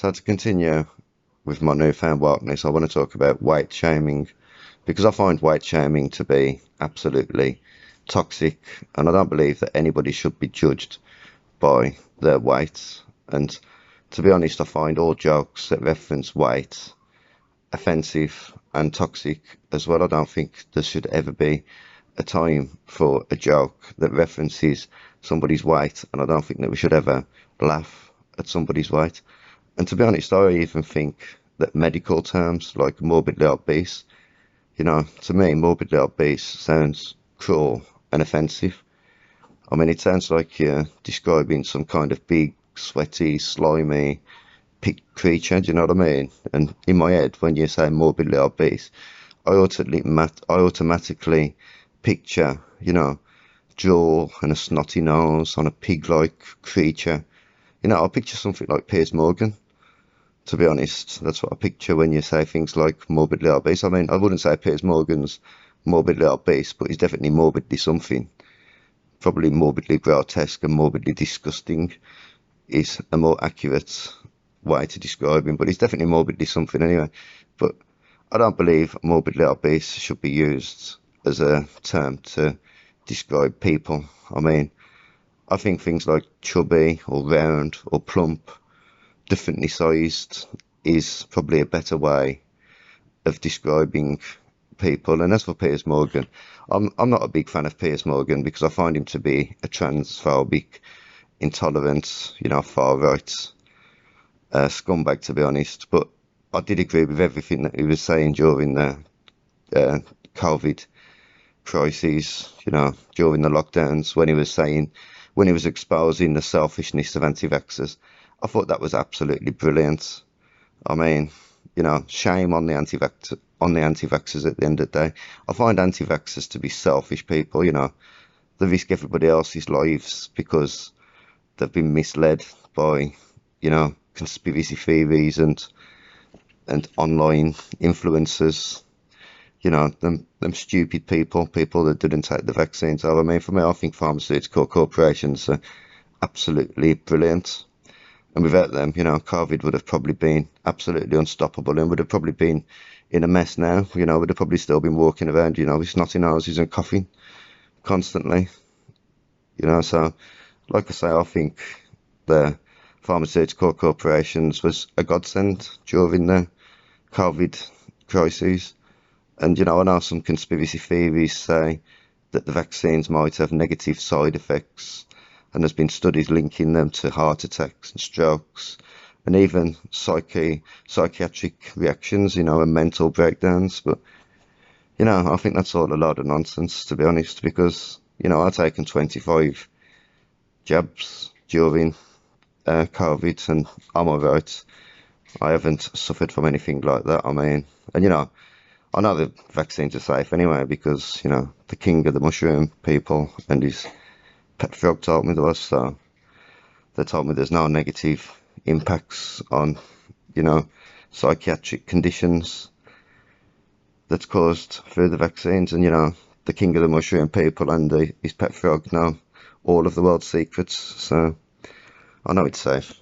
So to continue with my newfound wokeness, I want to talk about weight shaming, because I find weight shaming to be absolutely toxic, and I don't believe that anybody should be judged by their weight. And to be honest, I find all jokes that reference weight offensive and toxic as well. I don't think there should ever be a time for a joke that references somebody's weight, and I don't think that we should ever laugh at somebody's weight. And to be honest, I even think that medical terms like morbidly obese, to me, morbidly obese sounds cruel and offensive. I mean, it sounds like you're describing some kind of big, sweaty, slimy pig creature, do you know what I mean? And in my head, when you say morbidly obese, I automatically picture, jaw and a snotty nose on a pig-like creature. I picture something like Piers Morgan. To be honest, that's what I picture when you say things like morbidly obese. I mean, I wouldn't say Piers Morgan's morbidly obese, but he's definitely morbidly something. Probably morbidly grotesque and morbidly disgusting is a more accurate way to describe him, but he's definitely morbidly something anyway. But I don't believe morbidly obese should be used as a term to describe people. I mean, I think things like chubby or round or plump, differently sized, is probably a better way of describing people. And as for Piers Morgan, I'm not a big fan of Piers Morgan because I find him to be a transphobic, intolerant, far right scumbag, to be honest. But I did agree with everything that he was saying during the COVID crises, during the lockdowns, when he was exposing the selfishness of anti-vaxxers. I thought that was absolutely brilliant. I mean, shame on the anti-vaxxers at the end of the day. I find anti-vaxxers to be selfish people, they risk everybody else's lives because they've been misled by, conspiracy theories and online influencers, them stupid people that didn't take the vaccine. So, I mean, for me, I think pharmaceutical corporations are absolutely brilliant. And without them, COVID would have probably been absolutely unstoppable and would have probably been in a mess now. Would have probably still been walking around, with snotty noses and coughing constantly. So, like I say, I think the pharmaceutical corporations was a godsend during the COVID crises. And, I know some conspiracy theories say that the vaccines might have negative side effects, and there's been studies linking them to heart attacks and strokes and even psychiatric reactions, and mental breakdowns. But, I think that's all a load of nonsense, to be honest, because, I've taken 25 jabs during COVID and I'm all right. I haven't suffered from anything like that. I mean, and, I know the vaccines are safe anyway because, the king of the mushroom people and his pet frog told me there was, so they told me there's no negative impacts on, psychiatric conditions that's caused through the vaccines. And, the king of the mushroom people and his pet frog know all of the world's secrets, so I know it's safe.